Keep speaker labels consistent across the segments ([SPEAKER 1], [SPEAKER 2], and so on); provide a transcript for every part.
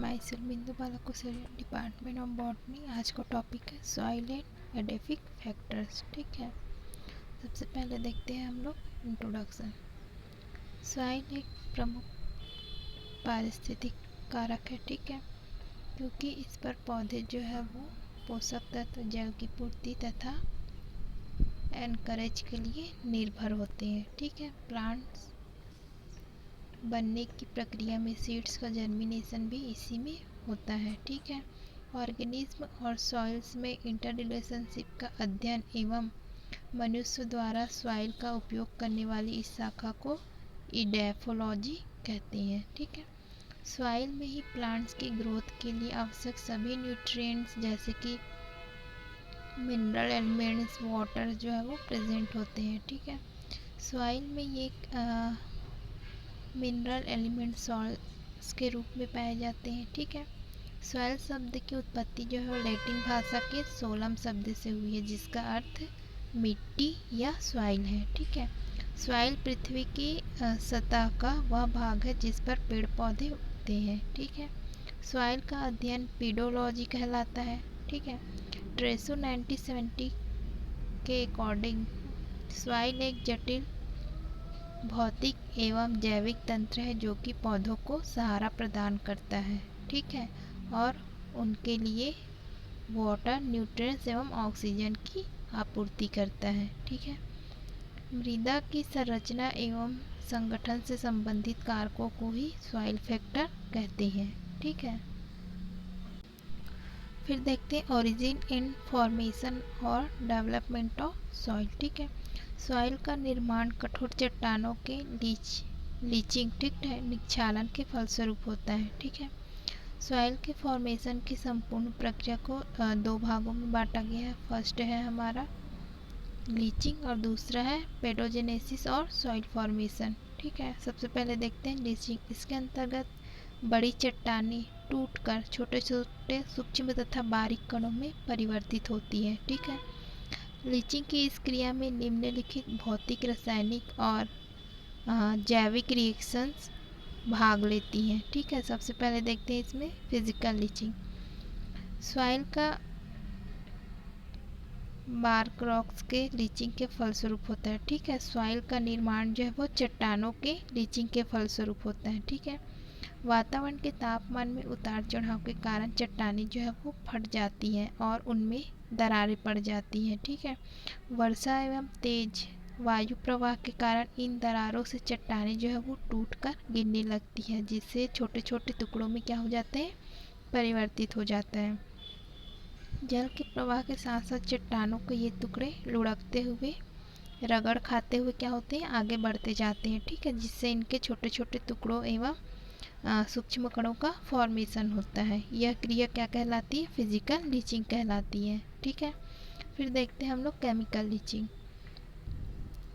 [SPEAKER 1] My self बिंदु बाला कुशल, department of botany. आज का टॉपिक है सॉइल एंड एडेफिक फैक्टर्स। ठीक है, सबसे पहले देखते हैं हम लोग इंट्रोडक्शन। सॉइल एक प्रमुख पारिस्थितिक कारक है। ठीक है, क्योंकि इस पर पौधे जो है वो पोषक तत्व, जल की पूर्ति तथा एनकरेज के लिए निर्भर होते हैं। ठीक है, प्लांट्स बनने की प्रक्रिया में सीड्स का जर्मिनेशन भी इसी में होता है। ठीक है, ऑर्गेनिज्म और सॉइल्स में इंटर रिलेशनशिप का अध्ययन एवं मनुष्य द्वारा सॉइल का उपयोग करने वाली इस शाखा को इडेफोलॉजी कहते हैं। ठीक है, सॉइल में ही प्लांट्स की ग्रोथ के लिए आवश्यक सभी न्यूट्रिएंट्स जैसे कि मिनरल एलिमेंट्स, वाटर जो है वो प्रेजेंट होते हैं। ठीक है, सॉइल में ये मिनरल एलिमेंट सॉल्ट्स के रूप में पाए जाते हैं। ठीक है, सॉइल शब्द की उत्पत्ति जो है लैटिन भाषा के सोलम शब्द से हुई है, जिसका अर्थ मिट्टी या सॉइल है। ठीक है, सॉइल पृथ्वी की सतह का वह भाग है जिस पर पेड़ पौधे उगते हैं। ठीक है, सॉइल का अध्ययन पीडोलॉजी कहलाता है। ठीक है, ट्रेसो 1970 के अकॉर्डिंग सॉइल एक जटिल भौतिक एवं जैविक तंत्र है जो कि पौधों को सहारा प्रदान करता है। ठीक है, और उनके लिए वाटर, न्यूट्रिएंट्स एवं ऑक्सीजन की आपूर्ति करता है। ठीक है, मृदा की संरचना एवं संगठन से संबंधित कारकों को ही सॉइल फैक्टर कहते हैं। ठीक है, फिर देखते हैं ओरिजिन एंड फॉर्मेशन और डेवलपमेंट ऑफ सॉइल। ठीक है, सॉइल का निर्माण कठोर चट्टानों के लीचिंग, ठीक है, निक्षालन के फलस्वरूप होता है। ठीक है, सॉइल के फॉर्मेशन की संपूर्ण प्रक्रिया को दो भागों में बांटा गया है। फर्स्ट है हमारा लीचिंग और दूसरा है पेडोजेनेसिस और सॉइल फॉर्मेशन। ठीक है, सबसे पहले देखते हैं लीचिंग। इसके अंतर्गत बड़ी चट्टानें टूटकर छोटे छोटे सूक्ष्म तथा बारीक कणों में परिवर्तित होती है। ठीक है, लीचिंग की इस क्रिया में निम्नलिखित भौतिक, रासायनिक और जैविक रिएक्शंस भाग लेती हैं। ठीक है, सबसे पहले देखते हैं इसमें फिजिकल लीचिंग। सॉइल का बार्क रॉक्स के लीचिंग के फलस्वरूप होता है। ठीक है, सॉइल का निर्माण जो है वो चट्टानों के लीचिंग के फलस्वरूप होता है। ठीक है, वातावरण के तापमान में उतार चढ़ाव के कारण चट्टानें जो है वो फट जाती हैं और उनमें दरारें पड़ जाती हैं। ठीक है, वर्षा एवं तेज वायु प्रवाह के कारण इन दरारों से चट्टानें जो है वो टूटकर गिरने लगती है, जिससे छोटे छोटे टुकड़ों में क्या हो जाते हैं, परिवर्तित हो जाता है। जल के प्रवाह के साथ साथ चट्टानों को ये टुकड़े लुढ़कते हुए, रगड़ खाते हुए क्या होते हैं, आगे बढ़ते जाते हैं। ठीक है, जिससे इनके छोटे छोटे टुकड़ों एवं सूक्ष्म कणों का फॉर्मेशन होता है। यह क्रिया क्या कहलाती है, फिजिकल लीचिंग कहलाती है। ठीक है, फिर देखते हैं हम लोग केमिकल लीचिंग।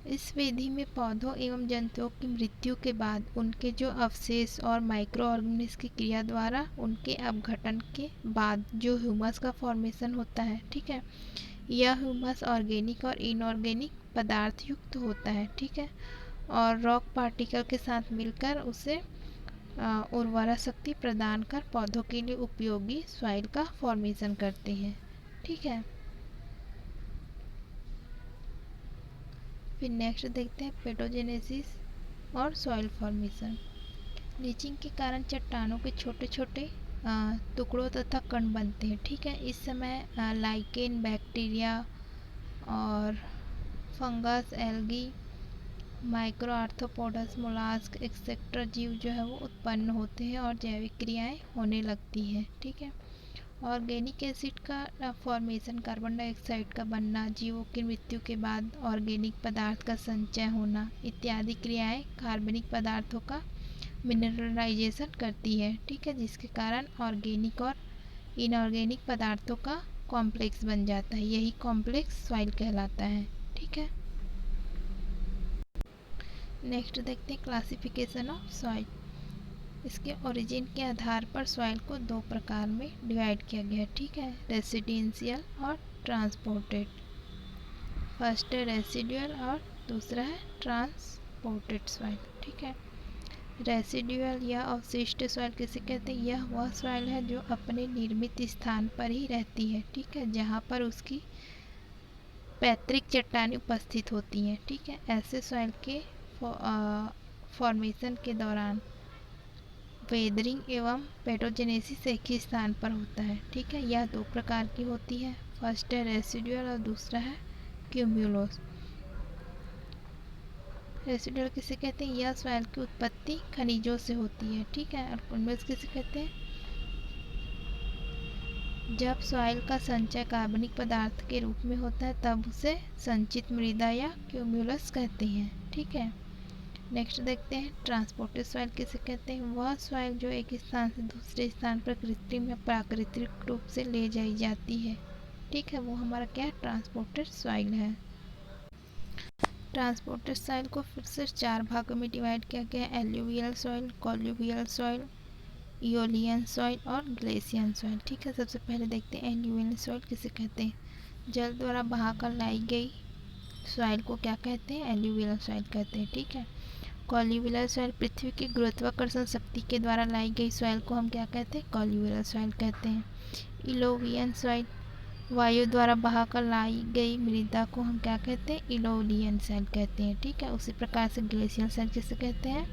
[SPEAKER 1] इस विधि में पौधों एवं जंतुओं की मृत्यु के बाद उनके जो अवशेष और माइक्रो ऑर्गेनिज्म की क्रिया द्वारा उनके अपघटन के बाद जो ह्यूमस का फॉर्मेशन होता है। ठीक है, यह ह्यूमस ऑर्गेनिक और इनऑर्गेनिक पदार्थ युक्त होता है। ठीक है, और रॉक पार्टिकल के साथ मिलकर उसे उर्वरा शक्ति प्रदान कर पौधों के लिए उपयोगी सॉइल का फॉर्मेशन करते हैं। ठीक है, फिर नेक्स्ट देखते हैं पेडोजेनेसिस और सॉइल फॉर्मेशन। लीचिंग के कारण चट्टानों के छोटे छोटे टुकड़ों तथा कण बनते हैं। ठीक है, इस समय लाइकेन, बैक्टीरिया और fungus, algae, micro arthropods, mollusc etcetera जीव जो है वो उत्पन्न होते हैं और जैविक क्रियाएं होने लगती हैं। ठीक है, ऑर्गेनिक एसिड का फॉर्मेशन, कार्बन डाइऑक्साइड का बनना, जीवों की मृत्यु के बाद ऑर्गेनिक पदार्थ का संचय होना इत्यादि क्रियाएं कार्बनिक पदार्थों का मिनरलाइजेशन करती है। ठीक है, जिसके कारण ऑर्गेनिक और इनऑर्गेनिक पदार्थों का कॉम्प्लेक्स बन जाता है। यही कॉम्प्लेक्स सॉइल कहलाता है। ठीक है, नेक्स्ट देखते हैं क्लासिफिकेशन ऑफ सॉइल। इसके ओरिजिन के आधार पर सॉइल को दो प्रकार में डिवाइड किया गया है। ठीक है, रेसिडेंशियल और ट्रांसपोर्टेड। फर्स्ट है रेसिडुअल और दूसरा है ट्रांसपोर्टेड सॉइल। ठीक है, रेसिडुअल या अवशिष्ट सॉइल किसे कहते हैं? यह वह सॉइल है जो अपने निर्मित स्थान पर ही रहती है, ठीक है, जहाँ पर उसकी पैतृक चट्टानें उपस्थित होती हैं, ठीक है। ऐसे सॉइल के फॉर्मेशन के दौरान वेदरिंग एवं पेटोजेनेसिस एक ही स्थान पर होता है, ठीक है। यह दो प्रकार की होती है, फर्स्ट है रेसिडुअल और दूसरा है क्यूम्यूलोस। रेसिडुअल किसे कहते हैं? यह सॉइल की उत्पत्ति खनिजों से होती है, ठीक है। और क्यूम्यूलोस किसे कहते हैं? जब सॉइल का संचय कार्बनिक पदार्थ के रूप में होता है तब उसे संचित मृदा या क्यूम्यूलस कहते हैं, ठीक है। नेक्स्ट देखते हैं ट्रांसपोर्टेड सॉइल किसे कहते हैं? वह सॉइल जो एक स्थान से दूसरे स्थान पर कृत्रिम या प्राकृतिक रूप से ले जाई जाती है, ठीक है, वो हमारा क्या है? ट्रांसपोर्टेड सॉइल है। ट्रांसपोर्टेड सॉइल को फिर से 4 भागों में डिवाइड किया गया है, एल्यूवियल सॉइल, कॉल्यूवियल सॉइल, इओलियन सॉइल और ग्लेशियन सॉइल, ठीक है। सबसे पहले देखते हैं एल्यूवियल सॉइल किसे कहते हैं? जल द्वारा बहाकर लाई गई सॉइल को क्या कहते हैं? एल्यूवियल सॉइल कहते हैं, ठीक है। कॉल्यूवियल सॉइल पृथ्वी की गुरुत्वाकर्षण शक्ति के द्वारा लाई गई सॉइल को हम क्या कहते हैं? कॉल्यूवियल सॉइल कहते हैं। इलोवियन सॉइल वायु द्वारा बहाकर लाई गई मृदा को हम क्या कहते हैं? इलोलियन सॉइल कहते हैं, ठीक है। उसी प्रकार से ग्लेशियल सॉइल किसे कहते हैं?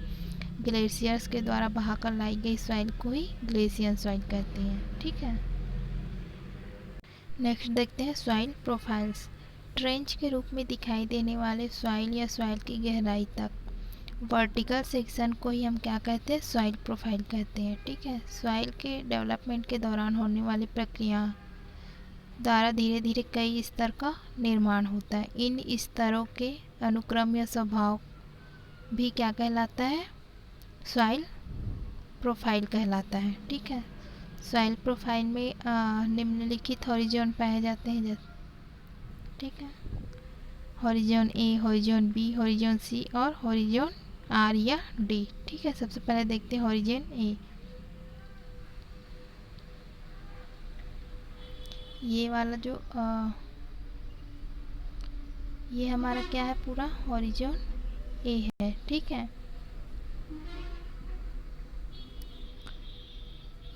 [SPEAKER 1] ग्लेशियर्स के द्वारा बहाकर लाई गई सॉइल को ही ग्लेशियन सॉइल कहते हैं, ठीक है। नेक्स्ट देखते हैं सॉइल प्रोफाइल्स। ट्रेंच के रूप में दिखाई देने वाले सॉइल या सॉइल की गहराई तक वर्टिकल सेक्शन को ही हम क्या कहते हैं? सॉइल प्रोफाइल कहते हैं, ठीक है। सॉइल के डेवलपमेंट के दौरान होने वाली प्रक्रिया द्वारा धीरे धीरे कई स्तर का निर्माण होता है। इन स्तरों के अनुक्रम या स्वभाव भी क्या कहलाता है? सॉइल प्रोफाइल कहलाता है, ठीक है। सॉइल प्रोफाइल में निम्नलिखित हॉरिजॉन पाए जाते हैं, जैसे, ठीक है, हॉरिजॉन ए, हॉरिजॉन बी, हॉरिजॉन सी और हॉरिजॉन आर या डी, ठीक है। सबसे पहले देखते हैं हॉरिजॉन ए। ये वाला जो ये हमारा क्या है? पूरा हॉरिजॉन ए है, ठीक है।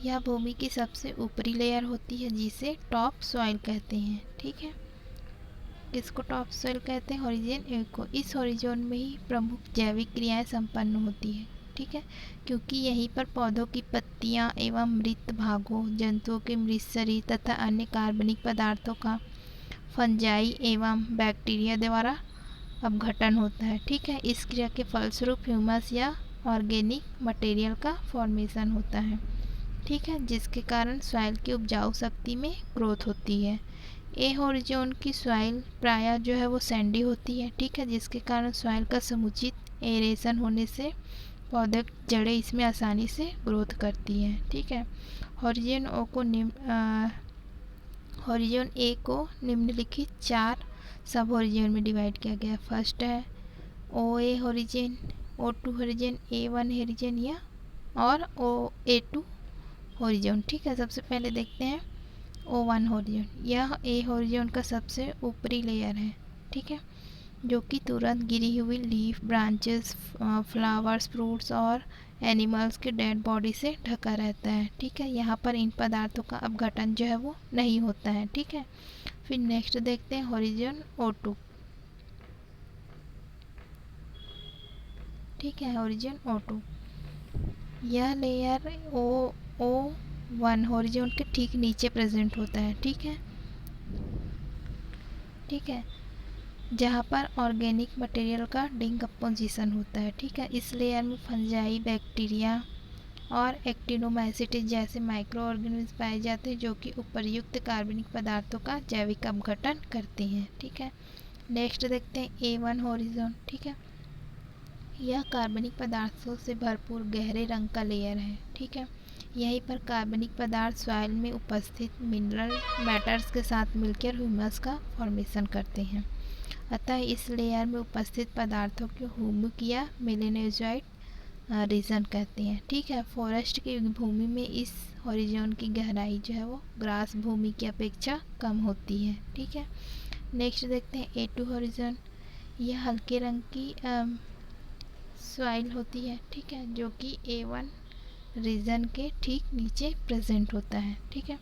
[SPEAKER 1] यह भूमि की सबसे ऊपरी लेयर होती है जिसे टॉप सॉइल कहते हैं, ठीक है। किसको टॉप सॉइल कहते हैं? हॉरिजॉन ए को। इस हॉरिजॉन में ही प्रमुख जैविक क्रियाएं संपन्न होती है, ठीक है, क्योंकि यहीं पर पौधों की पत्तियां एवं मृत भागों, जंतुओं के मृत शरीर तथा अन्य कार्बनिक पदार्थों का फंजाई एवं बैक्टीरिया द्वारा अपघटन होता है, ठीक है। इस क्रिया के फलस्वरूप ह्यूमस या ऑर्गेनिक मटेरियल का फॉर्मेशन होता है, ठीक है, जिसके कारण सॉइल की उपजाऊ शक्ति में ग्रोथ होती है। ए हॉरिजॉन की सॉइल प्रायः जो है वो सैंडी होती है, ठीक है, जिसके कारण सॉइल का समुचित एरेशन होने से पौधे जड़ें इसमें आसानी से ग्रोथ करती हैं, ठीक है। हॉरिजॉन ए को निम्नलिखित 4 सब हॉरिजॉन में डिवाइड किया गया। फर्स्ट है O A horizon, O2 horizon, A1 horizon या और A2 हॉरिजॉन, ठीक है। सबसे पहले देखते हैं O1 हॉरिजॉन। यह ए हॉरिजॉन का सबसे ऊपरी लेयर है, ठीक है, जो कि तुरंत गिरी हुई लीफ, ब्रांचेस, फ्लावर्स, फ्रूट्स और एनिमल्स के डेड बॉडी से ढका रहता है, ठीक है। यहाँ पर इन पदार्थों का अपघटन जो है वो नहीं होता है, ठीक है। फिर नेक्स्ट देखते हैं हॉरिजॉन O2, ठीक है, हॉरिजॉन O2। यह लेयर O1 हॉरिजॉन के ठीक नीचे प्रेजेंट होता है, ठीक है, ठीक है, जहाँ पर ऑर्गेनिक मटेरियल का डिकम्पोजिशन होता है, ठीक है। इस लेयर में फंजाई, बैक्टीरिया और एक्टिनोमाइसीट्स जैसे माइक्रो ऑर्गेनिज्म पाए जाते हैं जो कि उपर्युक्त कार्बनिक पदार्थों का जैविक अपघटन करते हैं, ठीक है। नेक्स्ट देखते हैं A1 हॉरिजॉन, ठीक है। यह कार्बनिक पदार्थों से भरपूर गहरे रंग का लेयर है, ठीक है। यहीं पर कार्बनिक पदार्थ सॉइल में उपस्थित मिनरल मैटर्स के साथ मिलकर ह्यूमस का फॉर्मेशन करते हैं। अतः इस लेयर में उपस्थित पदार्थों को ह्यूमिक या मेलेनोजॉइड रीजन कहते हैं, ठीक है। फॉरेस्ट की भूमि में इस हॉरिजॉन की गहराई जो है वो ग्रास भूमि की अपेक्षा कम होती है, ठीक है। नेक्स्ट देखते हैं A2 हॉरिजॉन। यह हल्के रंग की सॉइल होती है, ठीक है, जो कि A1 रीजन के ठीक नीचे प्रेजेंट होता है, ठीक है।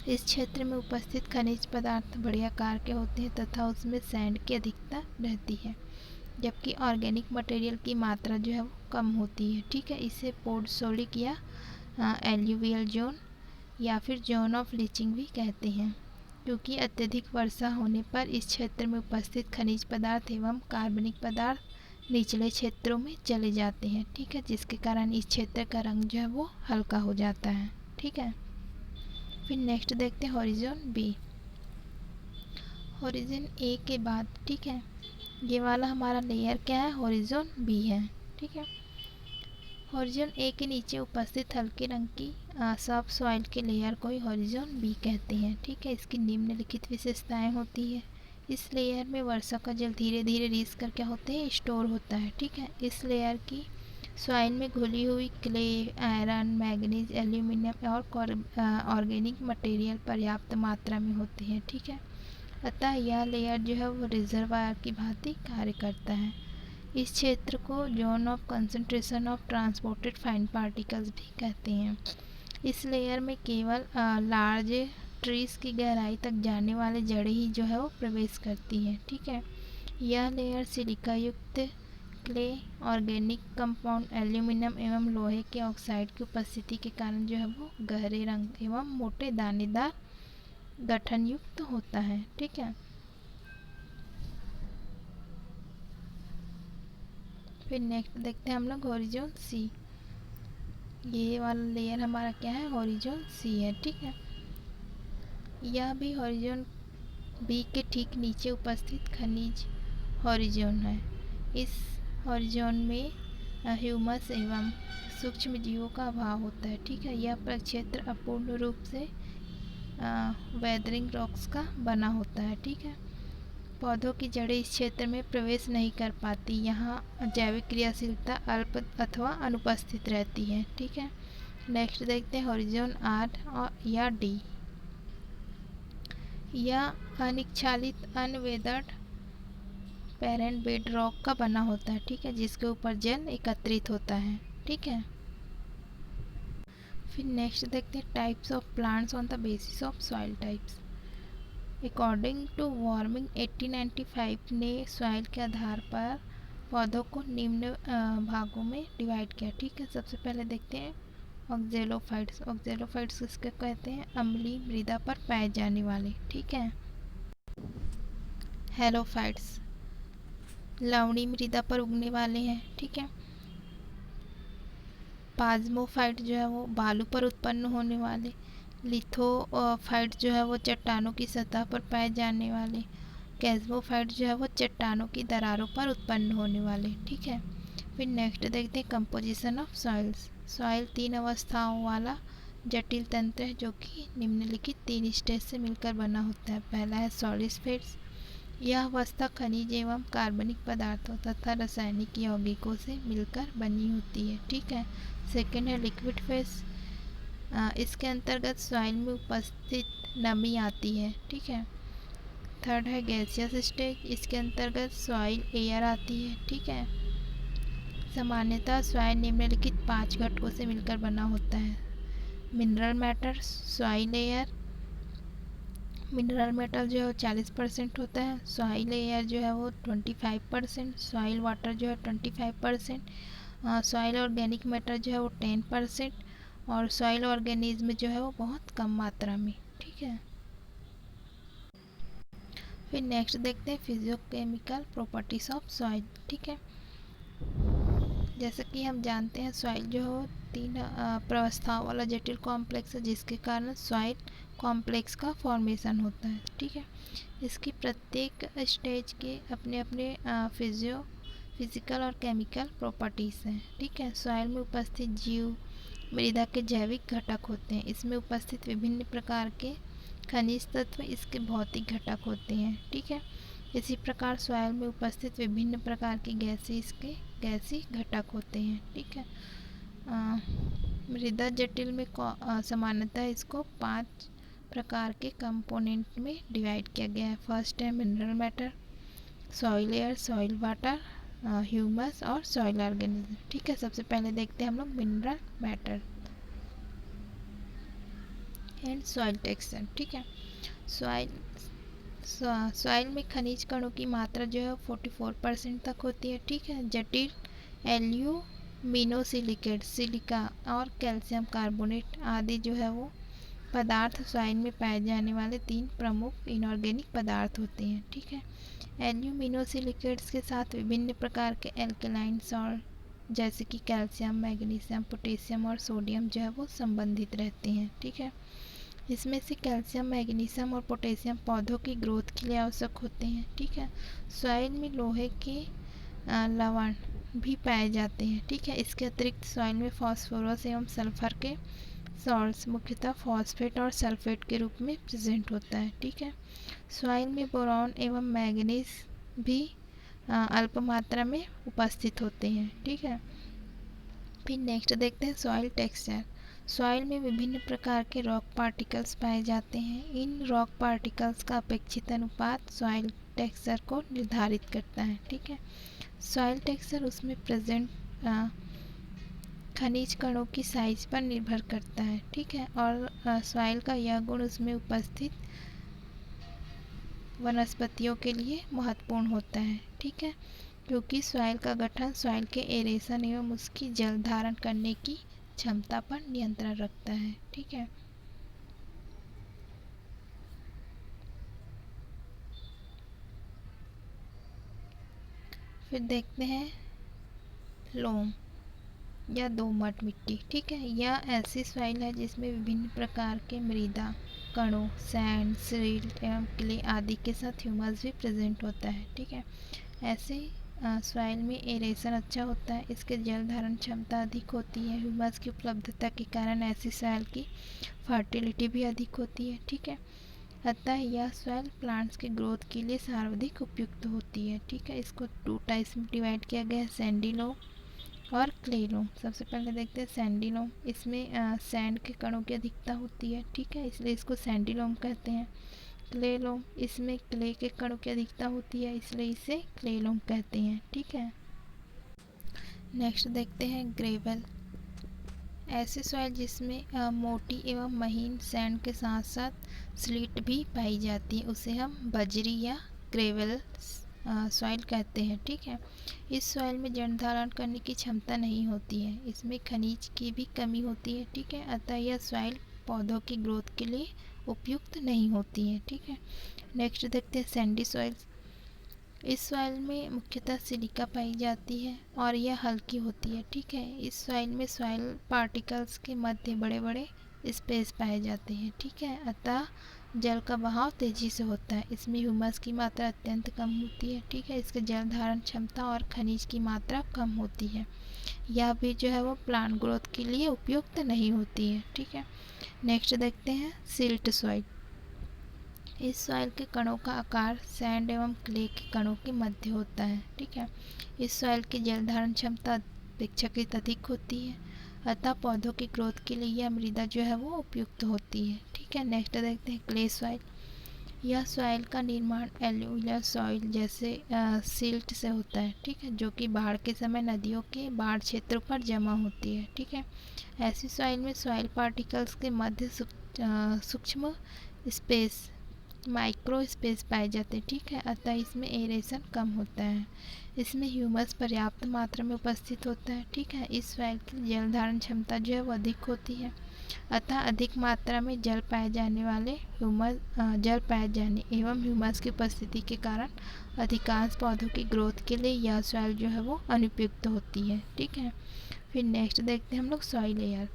[SPEAKER 1] इस क्षेत्र में उपस्थित खनिज पदार्थ बड़े आकार के होते हैं तथा उसमें सैंड की अधिकता रहती है, जबकि ऑर्गेनिक मटेरियल की मात्रा जो है वो कम होती है, ठीक है। इसे पोडसोलिक या एल्यूवियल जोन या फिर जोन ऑफ लीचिंग भी कहते हैं, क्योंकि अत्यधिक वर्षा होने पर इस क्षेत्र में उपस्थित खनिज पदार्थ एवं कार्बनिक पदार्थ निचले क्षेत्रों में चले जाते हैं, ठीक है, जिसके कारण इस क्षेत्र का रंग जो है वो हल्का हो जाता है, ठीक है। फिर नेक्स्ट देखते हैं हॉरिजॉन बी। हॉरिजॉन ए के बाद, ठीक है, ये वाला हमारा लेयर क्या है, हॉरिजॉन बी है, ठीक है। हॉरिजॉन ए के नीचे उपस्थित हल्के रंग की सब सॉइल के लेयर को ही हॉरिजॉन बी कहते हैं, ठीक है। इसकी निम्नलिखित विशेषताएं होती है। इस लेयर में वर्षा का जल धीरे धीरे रीस कर क्या होते हैं, स्टोर होता है, ठीक है। इस लेयर की सॉइल में घुली हुई क्ले, आयरन, मैग्नीज, एल्यूमिनियम और ऑर्गेनिक मटेरियल पर्याप्त मात्रा में होते हैं, ठीक है। अतः यह लेयर जो है वो रिजर्वायर की भांति कार्य करता है। इस क्षेत्र को zone of concentration of transported fine particles भी कहते हैं। इस लेयर में केवल लार्ज ट्रीज की गहराई तक जाने वाले जड़ें ही जो है वो प्रवेश करती हैं, ठीक है। यह लेयर सिलिका युक्त क्ले, ऑर्गेनिक कंपाउंड, एल्यूमिनियम एवं लोहे के ऑक्साइड की उपस्थिति के कारण जो है वो गहरे रंग एवं मोटे दानेदार गठन युक्त होता है, ठीक है। फिर नेक्स्ट देखते हैं हम लोग हॉरिजॉन सी। ये वाला लेयर हमारा क्या है, हॉरिजॉन सी है, ठीक है। यह भी हॉरिजॉन बी के ठीक नीचे उपस्थित खनिज हॉरिजॉन है। इस हॉरिजॉन में ह्यूमस एवं सूक्ष्म जीवों का अभाव होता है, ठीक है। यह प्रक्षेत्र अपूर्ण रूप से वेदरिंग रॉक्स का बना होता है, ठीक है। पौधों की जड़ें इस क्षेत्र में प्रवेश नहीं कर पाती। यहाँ जैविक क्रियाशीलता अल्प अथवा अनुपस्थित रहती है, ठीक है। नेक्स्ट देखते हैं हॉरिजॉन आर या डी। यह अनिच्छादित अनवेदर्ड पेरेंट बेड रॉक का बना होता है, ठीक है, जिसके ऊपर जल एकत्रित होता है, ठीक है। फिर नेक्स्ट देखते हैं types of plants on the basis of soil types. According to Warming 1895 ने सॉइल के आधार पर पौधों को निम्न भागों में डिवाइड किया, ठीक है। सबसे पहले देखते हैं ऑक्जेलोफाइट्स। ऑक्जेलोफाइट्स किसके कहते हैं, अम्लीय मृदा पर पाए जाने वाले, ठीक है। हेलोफाइट्स लवणीय मृदा पर उगने वाले हैं, ठीक है। पाज्मोफाइट जो है वो बालू पर उत्पन्न होने वाले। लिथोफाइट जो है वो चट्टानों की सतह पर पाए जाने वाले। कैस्मोफाइट जो है वो चट्टानों की दरारों पर उत्पन्न होने वाले, ठीक है। फिर नेक्स्ट देखते हैं कंपोजिशन ऑफ सॉइल्स। सॉइल 3 अवस्थाओं वाला जटिल तंत्र है जो कि निम्नलिखित 3 स्टेज से मिलकर बना होता है। पहला है सॉलिड फेज। यह अवस्था खनिज एवं कार्बनिक पदार्थों तथा रासायनिक यौगिकों से मिलकर बनी होती है, ठीक है। सेकेंड है लिक्विड फेज। इसके अंतर्गत सॉइल में उपस्थित नमी आती है, ठीक है। थर्ड है गैसियस स्टेज। इसके अंतर्गत सॉइल एयर आती है, ठीक है। सामान्यतः सॉइल निम्नलिखित 5 घटकों से मिलकर बना होता है। Mineral matter, soil air. Mineral metal जो है 40% होता है। सॉइल एयर जो है वो 25%। सॉइल वाटर जो है 25%। सॉइल ऑर्गेनिक मैटर जो है वो 10%। और सॉइल ऑर्गेनिज्म जो है वो बहुत कम मात्रा में, ठीक है। फिर नेक्स्ट देखते हैं फिजियोकेमिकल प्रॉपर्टीज ऑफ सॉइल, ठीक है। जैसे कि हम जानते हैं सॉइल जो है वो 3 प्रावस्थाओं वाला जटिल कॉम्प्लेक्स है, जिसके कारण सॉइल कॉम्प्लेक्स का फॉर्मेशन होता है, ठीक है। इसकी प्रत्येक स्टेज के अपने अपने फिजिकल और केमिकल प्रॉपर्टीज़ हैं, ठीक है। सॉइल में उपस्थित जीव मृदा के जैविक घटक होते हैं। इसमें उपस्थित विभिन्न प्रकार के खनिज तत्व इसके भौतिक घटक होते हैं, ठीक है। इसी प्रकार सॉइल में उपस्थित विभिन्न प्रकार की गैसें इसके गैसीय घटक होते हैं, ठीक है। मृदा जटिल में सामान्यतः इसको 5 प्रकार के कंपोनेंट में डिवाइड किया गया है। फर्स्ट है mineral matter, soil air, soil water, humus और सॉइल ऑर्गेनिज्म। ठीक है, सबसे पहले देखते हैं हम लोग mineral matter and soil texture. ठीक है, सॉइल में खनिज कणों की मात्रा जो है 44% तक होती है। ठीक है, जटिल एल्यूमिनोसिलिकेट, सिलिका और कैल्शियम कार्बोनेट आदि जो है वो पदार्थ सॉइल में पाए जाने वाले 3 प्रमुख इनऑर्गेनिक पदार्थ होते हैं। ठीक है, एल्यूमिनोसिलिकेट्स के साथ विभिन्न प्रकार के एल्कलाइन सॉल्ट जैसे कि कैल्शियम, मैग्नीशियम, पोटेशियम और सोडियम जो है वो संबंधित रहते हैं। ठीक है, इसमें से कैल्शियम, मैग्नीशियम और पोटेशियम पौधों की ग्रोथ के लिए आवश्यक होते हैं। ठीक है, सॉइल में लोहे के लवण भी पाए जाते हैं। ठीक है, इसके अतिरिक्त सॉइल में फास्फोरस एवं सल्फर के सॉल्ट्स मुख्यतः फॉस्फेट और सल्फेट के रूप में प्रेजेंट होता है। ठीक है, सॉइल में बोरॉन एवं मैंगनीज भी अल्प मात्रा में उपस्थित होते हैं। ठीक है, फिर नेक्स्ट देखते हैं सॉइल टेक्सचर। सॉइल में विभिन्न प्रकार के रॉक पार्टिकल्स पाए जाते हैं। इन रॉक पार्टिकल्स का अपेक्षित अनुपात सॉइल टेक्सचर को निर्धारित करता है। ठीक है, सॉइल टेक्सचर उसमें प्रेजेंट खनिज कणों की साइज पर निर्भर करता है। ठीक है, और सॉइल का यह गुण उसमें उपस्थित वनस्पतियों के लिए महत्वपूर्ण होता है। ठीक है, क्योंकि सॉइल का गठन सॉइल के एरेशन एवं उसकी जल धारण करने की क्षमता पर नियंत्रण रखता है। ठीक है, फिर देखते हैं लोम या दोमट मिट्टी। ठीक है, यह ऐसी सॉइल है जिसमें विभिन्न प्रकार के मृदा कणों, सैंड, सिल्ट एवं क्ले आदि के साथ ह्यूमस भी प्रेजेंट होता है। ठीक है, ऐसे सॉइल में एरेशन अच्छा होता है, इसके जल धारण क्षमता अधिक होती है। ह्यूमस की उपलब्धता के कारण ऐसी सॉइल की फर्टिलिटी भी अधिक होती है। ठीक है, अतः यह सॉइल प्लांट्स के ग्रोथ के लिए सर्वाधिक उपयुक्त होती है। ठीक है, इसको 2 टाइप्स में डिवाइड किया गया है, सैंडी लोम और क्ले लोम। सबसे पहले देखते हैं सैंडी लोम। इसमें सैंड के कणों की अधिकता होती है। ठीक है, इसलिए इसको सैंडी लोम कहते हैं। क्ले लोम, इसमें क्ले के कणों की अधिकता होती है, इसलिए इसे क्ले लोम कहते हैं। ठीक है, नेक्स्ट देखते हैं ग्रेवल। ऐसे सॉइल जिसमें मोटी एवं महीन सैंड के साथ साथ स्लिट भी पाई जाती है, उसे हम बजरी या ग्रेवल सॉइल कहते हैं। ठीक है, इस सॉइल में जल धारण करने की क्षमता नहीं होती है, इसमें खनिज की भी कमी होती है। ठीक है, अतः यह सॉइल पौधों की ग्रोथ के लिए उपयुक्त नहीं होती है। ठीक है, नेक्स्ट देखते हैं सैंडी सॉइल्स। इस सॉइल में मुख्यतः सिलिका पाई जाती है और यह हल्की होती है। ठीक है, इस सॉइल में सॉइल पार्टिकल्स के मध्य बड़े बड़े स्पेस पाए जाते हैं। ठीक है, अतः जल का बहाव तेजी से होता है, इसमें ह्यूमस की मात्रा अत्यंत कम होती है। ठीक है, इसके जल धारण क्षमता और खनिज की मात्रा कम होती है, यह भी जो है वो प्लांट ग्रोथ के लिए उपयुक्त नहीं होती है। ठीक है, नेक्स्ट देखते हैं सिल्ट सॉइल। इस सॉइल के कणों का आकार सैंड एवं क्ले के कणों के मध्य होता है। ठीक है, इस सॉइल की जल धारण क्षमता अपेक्षाकृत अधिक होती है, अतः पौधों की ग्रोथ के लिए यह मृदा जो है वो उपयुक्त होती है। ठीक है, नेक्स्ट देखते हैं क्ले सॉइल। यह सॉइल का निर्माण एल्यूवियल सॉइल जैसे सिल्ट से होता है। ठीक है, जो कि बाढ़ के समय नदियों के बाढ़ क्षेत्रों पर जमा होती है। ठीक है, ऐसी सॉइल में सॉइल पार्टिकल्स के मध्य सूक्ष्म स्पेस, माइक्रो स्पेस पाए जाते हैं। ठीक है, अतः इसमें एरेशन कम होता है, इसमें ह्यूमस पर्याप्त मात्रा में उपस्थित होता है। ठीक है, इस सॉइल की जल धारण क्षमता जो है वो अधिक होती है, अतः अधिक मात्रा में जल पाए जाने एवं ह्यूमस की उपस्थिति के कारण अधिकांश पौधों की ग्रोथ के लिए यह सॉइल जो है वो अनुपयुक्त होती है। ठीक है, फिर नेक्स्ट देखते हैं हम लोग सॉइल लेयर।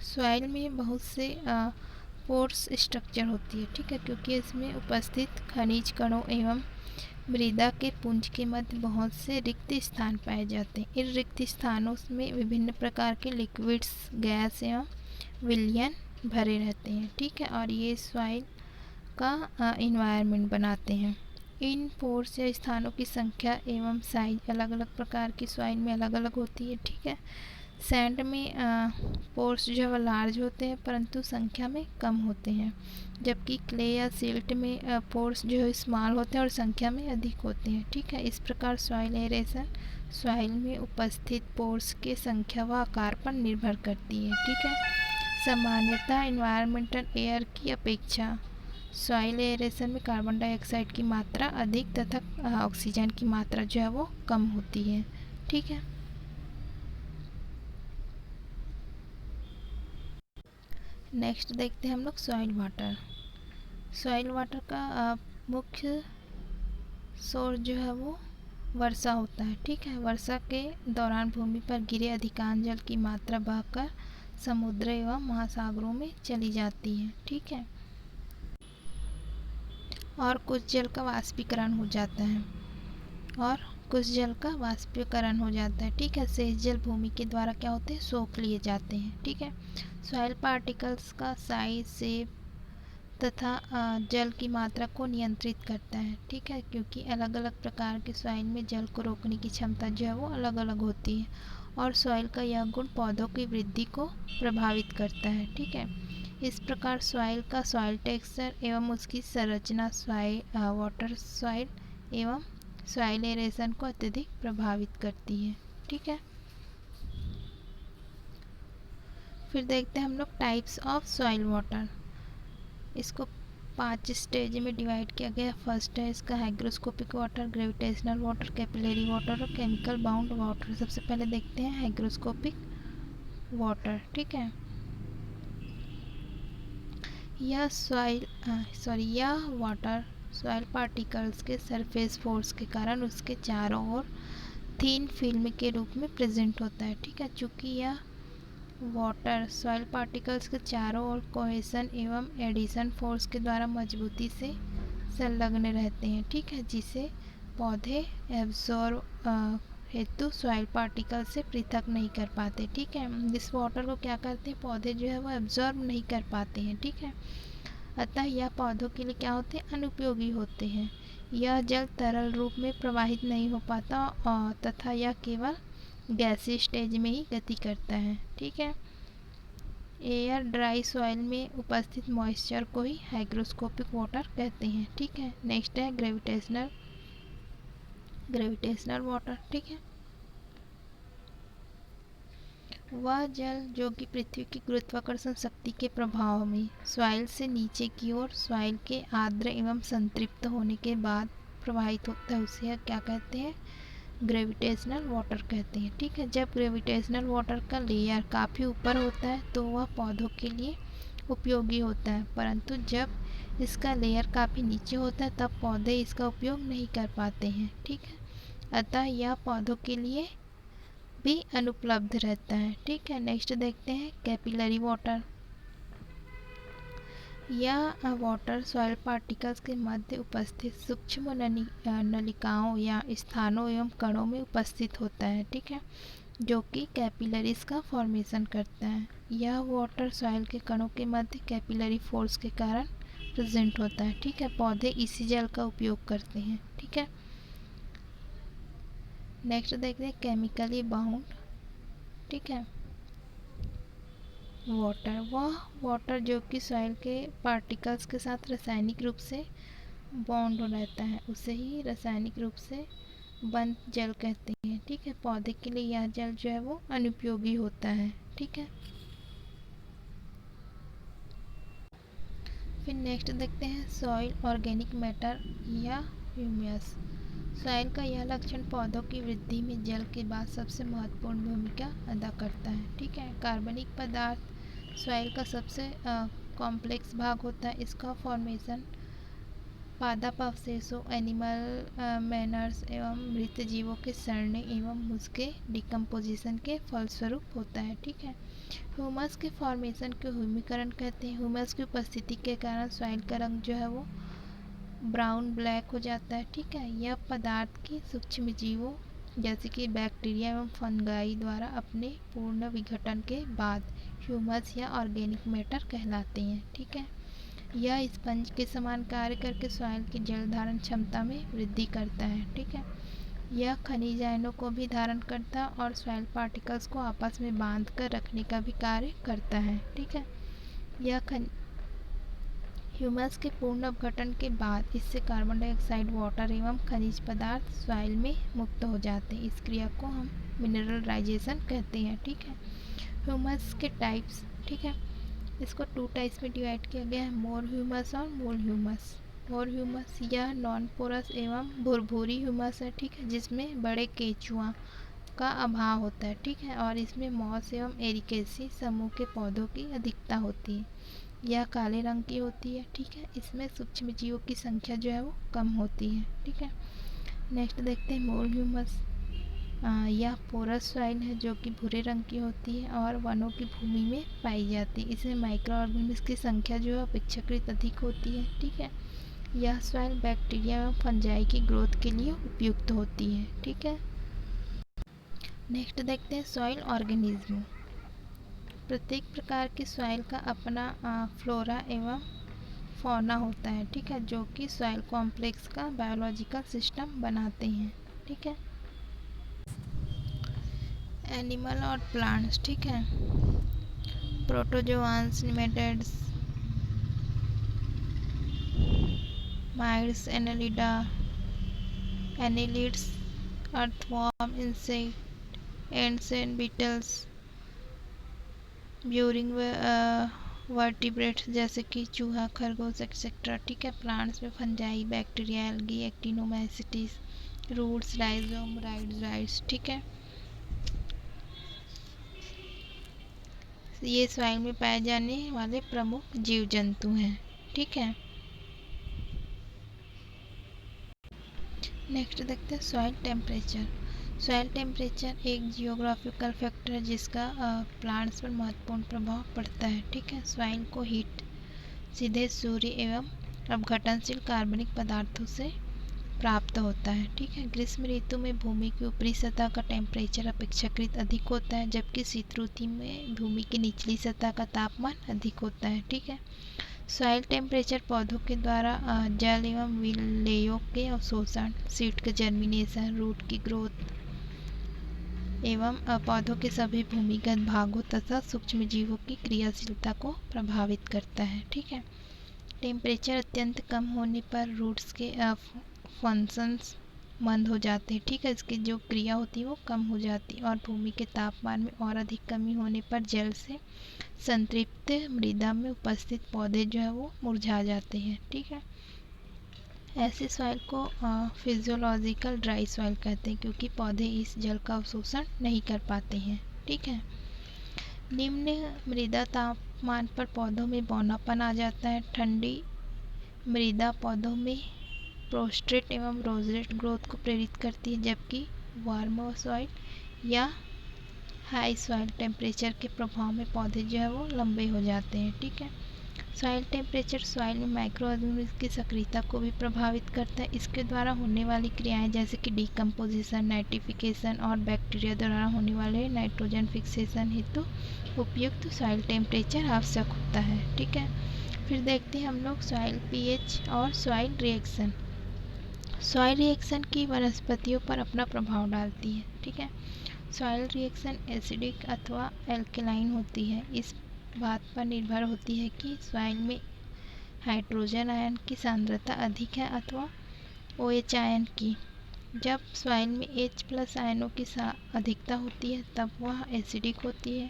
[SPEAKER 1] सॉइल में बहुत से पोर्स स्ट्रक्चर होती है। ठीक है, क्योंकि इसमें उपस्थित खनिज कणों एवं मृदा के पुंज के मध्य बहुत से रिक्त स्थान पाए जाते हैं। इन रिक्त स्थानों में विभिन्न प्रकार के लिक्विड्स, गैस एवं विलयन भरे रहते हैं। ठीक है, और ये सॉइल का इन्वायरमेंट बनाते हैं। इन पोर्स या स्थानों की संख्या एवं साइज अलग अलग प्रकार की सॉइल में अलग अलग होती है। ठीक है, सैंड में पोर्स जो है वो लार्ज होते हैं परंतु संख्या में कम होते हैं, जबकि क्ले या सिल्ट में पोर्स जो है स्मॉल होते हैं और संख्या में अधिक होते हैं। ठीक है, इस प्रकार सॉइल एरेशन सॉइल में उपस्थित पोर्स के संख्या व आकार पर निर्भर करती है। ठीक है, सामान्यतः एनवायरमेंटल एयर की अपेक्षा सॉइल एरेशन में कार्बन डाइऑक्साइड की मात्रा अधिक तथा ऑक्सीजन की मात्रा जो है वो कम होती है। ठीक है, नेक्स्ट देखते हैं हम लोग सॉइल वाटर। सॉइल वाटर का मुख्य सोर्स जो है वो वर्षा होता है। ठीक है, वर्षा के दौरान भूमि पर गिरे अधिकांश जल की मात्रा बहकर समुद्र एवं महासागरों में चली जाती है। ठीक है, और कुछ जल का वाष्पीकरण हो जाता है ठीक है, शेष जल भूमि के द्वारा क्या होते हैं, सोख लिए जाते हैं। ठीक है, सॉइल पार्टिकल्स का साइज शेप तथा जल की मात्रा को नियंत्रित करता है। ठीक है, क्योंकि अलग अलग प्रकार के सॉइल में जल को रोकने की क्षमता जो है वो अलग अलग होती है और सॉइल का यह गुण पौधों की वृद्धि को प्रभावित करता है। ठीक है, इस प्रकार सॉइल का सॉइल टेक्सचर एवं उसकी संरचना वाटर सॉइल एवं सॉइल एरेशन को अत्यधिक प्रभावित करती है। ठीक है, फिर देखते हैं हम लोग टाइप्स ऑफ सॉइल वाटर। इसको 5 स्टेज में डिवाइड किया गया। फर्स्ट है इसका hygroscopic water, gravitational water, capillary water और केमिकल बाउंड वाटर। सबसे पहले देखते हैं हाइग्रोस्कोपिक वाटर। ठीक है, यह वाटर सॉइल पार्टिकल्स के सरफेस फोर्स के कारण उसके चारों ओर थिन फिल्म के रूप में प्रेजेंट होता है। ठीक है, चूँकि यह वाटर सॉइल पार्टिकल्स के चारों ओर कोहेशन एवं एडिशन फोर्स के द्वारा मजबूती से संलग्न रहते हैं। ठीक है, जिसे पौधे एब्जॉर्ब हेतु सॉइल पार्टिकल से पृथक नहीं कर पाते। ठीक है, इस वाटर को क्या करते हैं, पौधे जो है वो एब्जॉर्ब नहीं कर पाते हैं। ठीक है, अतः यह पौधों के लिए क्या होते हैं, अनुपयोगी होते हैं। यह जल तरल रूप में प्रवाहित नहीं हो पाता तथा यह केवल गैसीय स्टेज में ही गति करता है। ठीक है, एयर ड्राई सॉइल में उपस्थित मॉइस्चर को ही हाइग्रोस्कोपिक वाटर कहते हैं। ठीक है, नेक्स्ट है ग्रेविटेशनल वाटर। ठीक है, वह जल जो कि पृथ्वी की गुरुत्वाकर्षण शक्ति के प्रभाव में सॉइल से नीचे की ओर सॉइल के आर्द्र एवं संतृप्त होने के बाद प्रवाहित होता है, उसे क्या कहते हैं, ग्रेविटेशनल वाटर कहते हैं। ठीक है, जब ग्रेविटेशनल वाटर का लेयर काफ़ी ऊपर होता है तो वह पौधों के लिए उपयोगी होता है, परंतु जब इसका लेयर काफ़ी नीचे होता है तब पौधे इसका उपयोग नहीं कर पाते हैं। ठीक है, अतः यह पौधों के लिए भी अनुपलब्ध रहता है। ठीक है, नेक्स्ट देखते हैं कैपिलरी वाटर। यह वाटर सॉइल पार्टिकल्स के मध्य उपस्थित सूक्ष्म नलिकाओं या स्थानों एवं कणों में उपस्थित होता है। ठीक है, जो कि कैपिलरीज का फॉर्मेशन करता है। यह वाटर सॉइल के कणों के मध्य कैपिलरी फोर्स के कारण प्रेजेंट होता है। ठीक है, पौधे इसी जल का उपयोग करते हैं। ठीक है, नेक्स्ट देखते हैं केमिकली बाउंड। ठीक है, वाटर वह वाटर जो कि सॉइल के पार्टिकल्स के साथ रासायनिक रूप से बॉन्ड रहता है उसे ही रासायनिक रूप से बंद जल कहते हैं। ठीक है, पौधे के लिए यह जल जो है वो अनुपयोगी होता है। ठीक है, फिर नेक्स्ट देखते हैं सॉइल ऑर्गेनिक मैटर या ह्यूमस। सॉइल का यह लक्षण पौधों की वृद्धि में जल के बाद सबसे महत्वपूर्ण भूमिका अदा करता है। ठीक है, कार्बनिक पदार्थ सॉइल का सबसे कॉम्प्लेक्स भाग होता है। इसका फॉर्मेशन पादप अवशेषों, एनिमल मैनर्स एवं मृत जीवों के सड़ने एवं उसके डिकम्पोजिशन के फलस्वरूप होता है। ठीक है, ह्यूमस के फॉर्मेशन को ह्यूमीकरण कहते हैं। ह्यूमस की उपस्थिति के कारण सॉइल का रंग जो है वो ब्राउन ब्लैक हो जाता है। ठीक है, यह पदार्थ की सूक्ष्म जीवों जैसे कि बैक्टीरिया एवं फंगाई द्वारा अपने पूर्ण विघटन के बाद ह्यूमस या ऑर्गेनिक मैटर कहलाते हैं। ठीक है, यह स्पंज के समान कार्य करके सॉइल की जल धारण क्षमता में वृद्धि करता है। ठीक है, यह खनिज आयनों को भी धारण करता है और सॉइल पार्टिकल्स को आपस में बांध कर रखने का भी कार्य करता है। ठीक है, यह ह्यूमस के पूर्ण अपघटन के बाद इससे कार्बन डाइऑक्साइड, वाटर एवं खनिज पदार्थ सॉइल में मुक्त हो जाते हैं। इस क्रिया को हम मिनरलाइजेशन कहते हैं। ठीक है, ह्यूमस के टाइप्स। ठीक है, इसको 2 टाइप्स में डिवाइड किया गया है, मोर ह्यूमस और मोल ह्यूमस। मोर ह्यूमस यह नॉन पोरस एवं भुरभुरी ह्यूमस है। ठीक है, जिसमें बड़े केंचुआ का अभाव होता है। ठीक है, और इसमें मॉस एवं एरिकेसी समूह के पौधों की अधिकता होती है। यह काले रंग की होती है। ठीक है, इसमें सूक्ष्म जीवों की संख्या जो है वो कम होती है। ठीक है, नेक्स्ट देखते हैं मोल ह्यूमस। यह पोरस सॉइल है जो कि भूरे रंग की होती है और वनों की भूमि में पाई जाती है। इसमें माइक्रो ऑर्गेनिम्स की संख्या जो है अपेक्षाकृत अधिक होती है। ठीक है, यह सॉइल बैक्टीरिया एवं फंजाई की ग्रोथ के लिए उपयुक्त होती है। ठीक है, नेक्स्ट देखते हैं सॉइल ऑर्गेनिज्म। प्रत्येक प्रकार के सॉइल का अपना फ्लोरा एवं फौना होता है। ठीक है, जो कि सॉइल कॉम्प्लेक्स का बायोलॉजिकल सिस्टम बनाते हैं। ठीक है, एनिमल और प्लांट्स। ठीक है, protozoans, nematodes, mites, annelida, annelids, earthworm, insect, ants and beetles, burrowing vertebrates जैसे कि चूहा, खरगोश एक्सेट्रा। ठीक है, प्लांट्स में fungi, bacteria, algae, actinomycetes, roots, rhizome, राइड्स। ठीक है, ये सॉइल में पाए जाने वाले प्रमुख जीव जंतु हैं। ठीक है, नेक्स्ट देखते हैं सॉइल टेम्परेचर। सॉइल टेम्परेचर एक जियोग्राफिकल फैक्टर है जिसका प्लांट्स पर महत्वपूर्ण प्रभाव पड़ता है। ठीक है, सॉइल को हीट सीधे सूर्य एवं अपघटनशील कार्बनिक पदार्थों से प्राप्त होता है। ठीक है, ग्रीष्म ऋतु में भूमि की ऊपरी सतह का टेम्परेचर अपेक्षाकृत अधिक होता है, जबकि शीत ऋतु में भूमि की निचली सतह का तापमान अधिक होता है। ठीक है, सॉइल टेम्परेचर पौधों के द्वारा जल एवं विलेयों के अवशोषण, सीड के जर्मिनेशन, रूट की ग्रोथ एवं पौधों के सभी भूमिगत भागों तथा सूक्ष्म जीवों की क्रियाशीलता को प्रभावित करता है। ठीक है, टेम्परेचर अत्यंत कम होने पर रूट्स के फंक्शंस मंद हो जाते हैं। ठीक है, इसकी जो क्रिया होती है वो कम हो जाती है और भूमि के तापमान में और अधिक कमी होने पर जल से संतृप्त मृदा में उपस्थित पौधे जो है वो मुरझा जाते हैं। ठीक है, ऐसे सॉइल को फिजियोलॉजिकल ड्राई सॉइल कहते हैं क्योंकि पौधे इस जल का अवशोषण नहीं कर पाते हैं। ठीक है, निम्न मृदा तापमान पर पौधों में बौनापन आ जाता है। ठंडी मृदा पौधों में प्रोस्ट्रेट एवं रोजेट ग्रोथ को प्रेरित करती है, जबकि वार्म सॉइल या हाई सॉइल टेम्परेचर के प्रभाव में पौधे जो है वो लंबे हो जाते हैं। ठीक है, सॉइल टेम्परेचर सॉइल में माइक्रो ऑर्गेनिज्म की सक्रियता को भी प्रभावित करता है। इसके द्वारा होने वाली क्रियाएं जैसे कि डिकम्पोजिशन, नाइट्रिफिकेशन और बैक्टीरिया द्वारा होने वाले नाइट्रोजन फिक्सेशन हेतु उपयुक्त सॉइल टेम्परेचर आवश्यक होता है। ठीक है, फिर देखते हैं हम लोग सॉइल पीएच और सॉइल रिएक्शन। सॉइल रिएक्शन की वनस्पतियों पर अपना प्रभाव डालती है। ठीक है, सॉइल रिएक्शन एसिडिक अथवा एल्कलाइन होती है। इस बात पर निर्भर होती है कि सॉइल में हाइड्रोजन आयन की सांद्रता अधिक है अथवा OH आयन की। जब सॉइल में H+ आयनों की अधिकता होती है तब वह एसिडिक होती है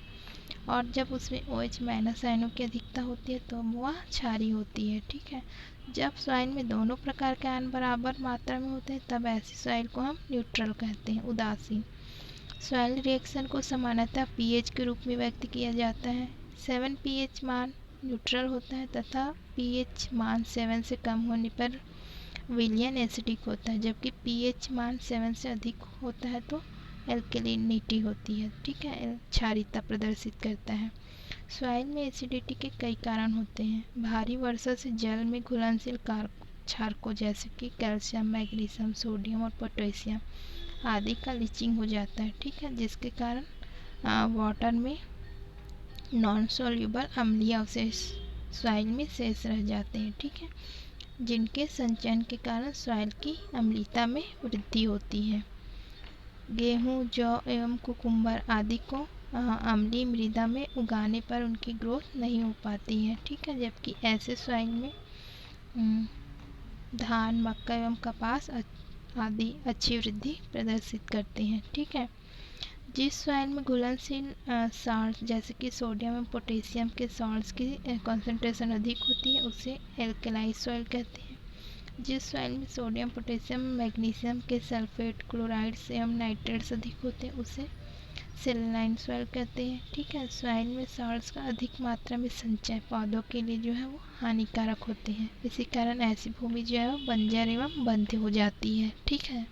[SPEAKER 1] और जब उसमें OH- आयनों की अधिकता होती है तो वह क्षारीय होती है। ठीक है, जब सॉइल में दोनों प्रकार के आयन बराबर मात्रा में होते हैं तब ऐसी सॉइल को हम न्यूट्रल कहते हैं, उदासीन। सॉइल रिएक्शन को सामान्यतः pH के रूप में व्यक्त किया जाता है। 7 pH मान न्यूट्रल होता है तथा pH मान 7 से कम होने पर विलयन एसिडिक होता है, जबकि pH मान 7 से अधिक होता है तो एल्कलिनिटी होती है। ठीक है, क्षारीयता प्रदर्शित करता है। सॉइल में एसिडिटी के कई कारण होते हैं। भारी वर्षा से जल में घुलनशील क्षारकों जैसे कि कैल्शियम, मैग्नीशियम, सोडियम और पोटेशियम आदि का लीचिंग हो जाता है। ठीक है, जिसके कारण वाटर में नॉन सोल्यूबल अम्लीय अवशेष सॉइल में शेष रह जाते हैं। ठीक है, जिनके संचयन के कारण सॉइल की अम्लीयता में वृद्धि होती है। गेहूँ, जौ एवं कुकुम्बर आदि को अम्लीय मृदा में उगाने पर उनकी ग्रोथ नहीं हो पाती है। ठीक है, जबकि ऐसे सॉइल में धान, मक्का एवं कपास आदि अच्छी वृद्धि प्रदर्शित करते हैं। ठीक है, जिस सॉइल में घुलनशील सॉल्ट जैसे कि सोडियम एवं पोटेशियम के सॉल्ट्स की कंसंट्रेशन अधिक होती है उसे एल्कलाइन सॉइल कहते हैं। जिस सॉइल में सोडियम, पोटेशियम, मैग्नीशियम के सल्फेट, क्लोराइड्स एवं नाइट्रेट्स अधिक होते हैं उसे सेलिनाइन सॉइल कहते हैं। ठीक है, सॉइल में सॉल्ट्स का अधिक मात्रा में संचय पौधों के लिए जो है वो हानिकारक होते हैं। इसी कारण ऐसी भूमि जो है वो बंजर एवं बंद हो जाती है। ठीक है।